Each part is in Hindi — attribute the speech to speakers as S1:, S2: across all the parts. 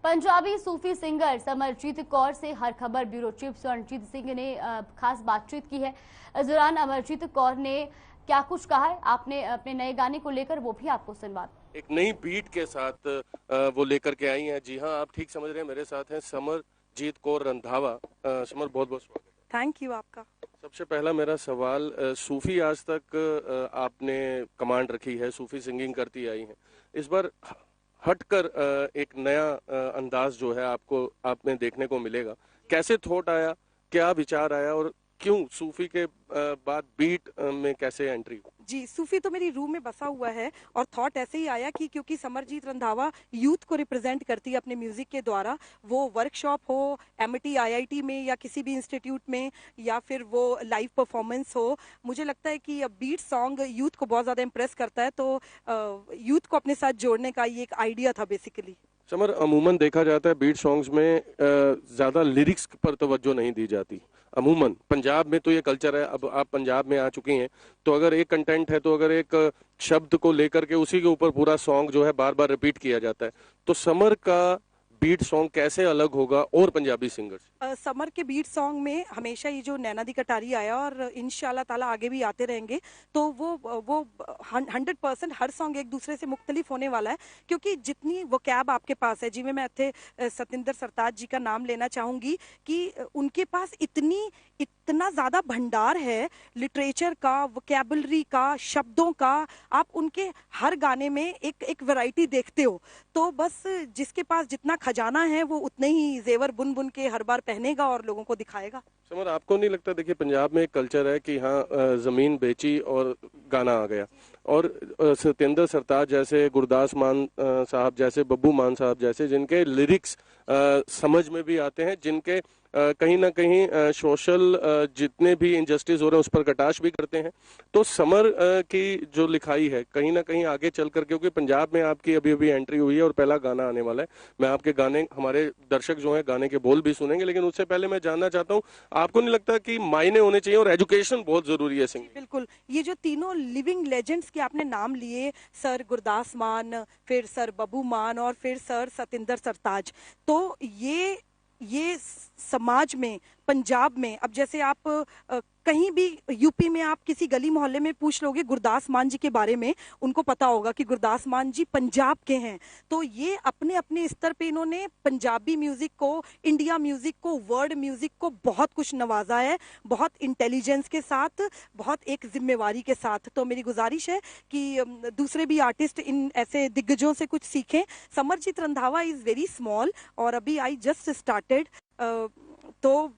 S1: पंजाबी सूफी सिंगर समरजीत कौर से हर खबर ब्यूरो चीफ रणजीत सिंह ने खास बातचीत की है। इस दौरान अमरजीत कौर ने क्या कुछ कहा है, आपने अपने नए गाने को लेकर वो भी आपको सुनवा।
S2: एक नई बीट के साथ वो लेकर के आई हैं। जी हाँ, आप ठीक समझ रहे हैं, मेरे साथ हैं समरजीत कौर रंधावा। समर, बहुत बहुत स्वागत है।
S3: थैंक यू आपका।
S2: सबसे पहला मेरा सवाल, सूफी आज तक आपने कमांड रखी है, सूफी सिंगिंग करती आई हैं। इस बार हटकर एक नया अंदाज जो है आपको आप में देखने को मिलेगा। कैसे थॉट आया, क्या विचार आया और क्यों सूफी के बाद बीट में कैसे एंट्री?
S3: जी, सूफी तो मेरी रूह में बसा हुआ है और थॉट ऐसे ही आया कि क्योंकि समरजीत रंधावा यूथ को रिप्रेजेंट करती है अपने म्यूजिक के द्वारा, वो वर्कशॉप हो एमटी आईआईटी में या किसी भी इंस्टीट्यूट में या फिर वो लाइव परफॉर्मेंस हो, मुझे लगता है कि बीट सॉन्ग यूथ को बहुत ज़्यादा इम्प्रेस करता है, तो यूथ को अपने साथ जोड़ने का ये एक आइडिया था बेसिकली।
S2: समर, अमूमन देखा जाता है बीट सॉन्ग्स में ज्यादा लिरिक्स पर तवज्जो नहीं दी जाती। अमूमन पंजाब में तो ये कल्चर है। अब आप पंजाब में आ चुकी हैं, तो अगर एक कंटेंट है तो अगर एक शब्द को लेकर के उसी के ऊपर पूरा सॉन्ग जो है बार बार रिपीट किया जाता है, तो समर का बीट सॉन्ग कैसे अलग होगा और पंजाबी सिंगर्स?
S3: समर के बीट सॉन्ग में हमेशा ये जो नैना दी कटारी आया और इंशाल्लाह ताला आगे भी आते रहेंगे, तो वो 100% हर सॉन्ग एक दूसरे से मुख्तलिफ होने वाला है, क्योंकि जितनी वो कैब आपके पास है, जिसमें मैं इत्थे सतिंदर सरताज जी का नाम लेना चाहूंगी कि उनके पास इतना ज़्यादा भंडार है लिटरेचर का, वोकैबुलरी का, शब्दों का। आप उनके हर गाने में एक वैरायटी देखते हो, तो बस जिसके पास जितना खजाना है वो उतने ही जेवर बुन बुन के हर बार पहनेगा और लोगों को दिखाएगा।
S2: समर, आपको नहीं लगता, देखिए पंजाब में एक कल्चर है कि हाँ, जमीन बेची और गाना आ गया, और सत्येंद्र सरताज जैसे, गुरदास मान साहब जैसे, बब्बू मान साहब जैसे, जिनके लिरिक्स समझ में भी आते हैं, जिनके कहीं ना कहीं सोशल जितने भी इनजस्टिस हो रहे हैं उस पर कटाक्ष भी करते हैं, तो समर की जो लिखाई है कहीं ना कहीं आगे चलकर, क्योंकि पंजाब में आपकी अभी अभी एंट्री हुई है और पहला गाना आने वाला है। मैं आपके गाने, हमारे दर्शक जो है गाने के बोल भी सुनेंगे, लेकिन उससे पहले मैं जानना चाहता हूँ, आपको नहीं लगता कि मायने होने चाहिए और एजुकेशन बहुत जरूरी है सिंगिंग?
S3: बिल्कुल, ये जो तीनों लिविंग लेजेंड्स के आपने नाम लिए, सर गुरदास मान, फिर सर बब्बू मान और फिर सर सतिंदर सरताज, तो ये समाज में, पंजाब में, अब जैसे आप कहीं भी यूपी में आप किसी गली मोहल्ले में पूछ लोगे गुरदास मान जी के बारे में, उनको पता होगा कि गुरदास मान जी पंजाब के हैं। तो ये अपने अपने स्तर पे इन्होंने पंजाबी म्यूजिक को, इंडिया म्यूजिक को, वर्ल्ड म्यूजिक को बहुत कुछ नवाजा है, बहुत इंटेलिजेंस के साथ, बहुत एक जिम्मेवारी के साथ। तो मेरी गुजारिश है कि दूसरे भी आर्टिस्ट इन ऐसे दिग्गजों से कुछ सीखें। Samarjeet Randhawa is very small और अभी आई जस्ट स्टार्टेड, तो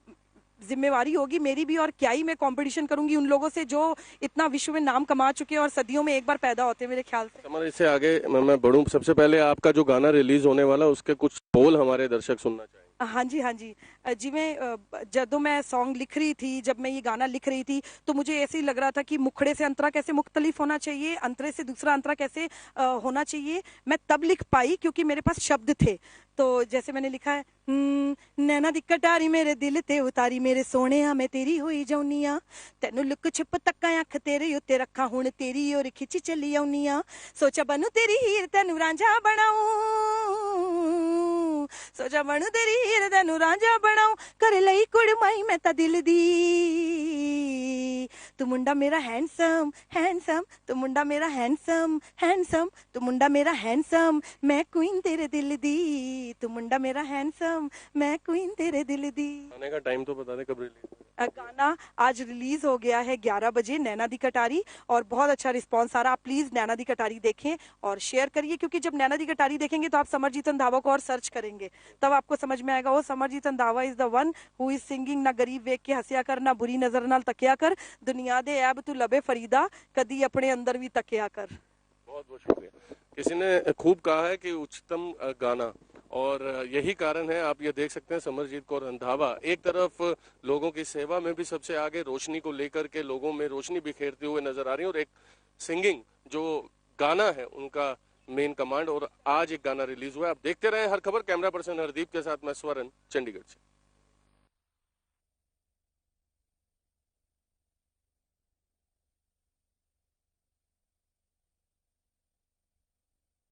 S3: जिम्मेवारी होगी मेरी भी, और क्या ही मैं कंपटीशन करूंगी उन लोगों से जो इतना विश्व में नाम कमा चुके हैं और सदियों में एक बार पैदा होते हैं मेरे ख्याल से।
S2: हमारे इससे आगे मैं बढ़ूं, सबसे पहले आपका जो गाना रिलीज होने वाला उसके कुछ बोल हमारे दर्शक सुनना चाहेंगे।
S3: हाँ जी, हाँ जी। जिमें जब मैं सॉन्ग लिख रही थी, जब मैं ये गाना लिख रही थी, तो मुझे ऐसे ही लग रहा था कि मुखड़े से अंतरा कैसे मुख्तलिफ होना चाहिए, अंतरे से दूसरा अंतरा कैसे होना चाहिए। मैं तब लिख पाई क्योंकि मेरे पास शब्द थे। तो जैसे मैंने लिखा है, नैना दी कटारी मेरे दिल ते उतारी, मेरे सोने मैं तेरी हुई जाऊनिया, तेनू लुक छिप तक्का अख तेरे उत्ते रखा, हुण तेरी ओर खिच चली आउनिया, सोचा बनू तेरी हीर तेनू रांझा बनाऊं, सोचा बनू तेरी हीर तेनू रांझा बनाऊं, कर लई कुड़माई मैं ता दिल दी, तू मुंडा मेरा हैंडसम हैंडसम, तू मुंडा मेरा हैंडसम हैंडसम, तू मुंडा मेरा हैंडसम, मैं क्वीन तेरे दिल दी, तू मुंडा मेरा हैंडसम, मैं क्वीन तेरे दिल दी।
S2: गाने का टाइम तो बता दें, कब रिलीज?
S3: गाना आज रिलीज हो गया है 11 बजे, नैना दी कटारी, और बहुत अच्छा रिस्पांस आ रहा। आप प्लीज नैना दी कटारी देखें और शेयर करिए, क्योंकि जब नैना दी कटारी देखेंगे तो आप समरजीत रंधावा को और सर्च करेंगे, तब आपको समझ में आएगा, वो Samarjeet Randhawa is the one who is singing, ना गरीब वेख के हंसिया कर, ना बुरी नजर नाल तकिया कर, दुनिया दे ऐब तू लबे फरीदा, कदी अपने अंदर भी तकिया कर।
S2: बहुत बहुत शुक्रिया। किसी ने खूब कहा है कि उच्चतम गाना, और यही कारण है, आप ये देख सकते हैं समरजीत कौर रंधावा एक तरफ लोगों की सेवा में भी सबसे आगे, रोशनी को लेकर के लोगों में रोशनी बिखेरते हुए नजर आ रही है, और एक सिंगिंग जो गाना है उनका मेन कमांड, और आज एक गाना रिलीज हुआ है। आप देखते रहे हर खबर। कैमरा पर्सन हरदीप के साथ मैं स्वरण, चंडीगढ़ से।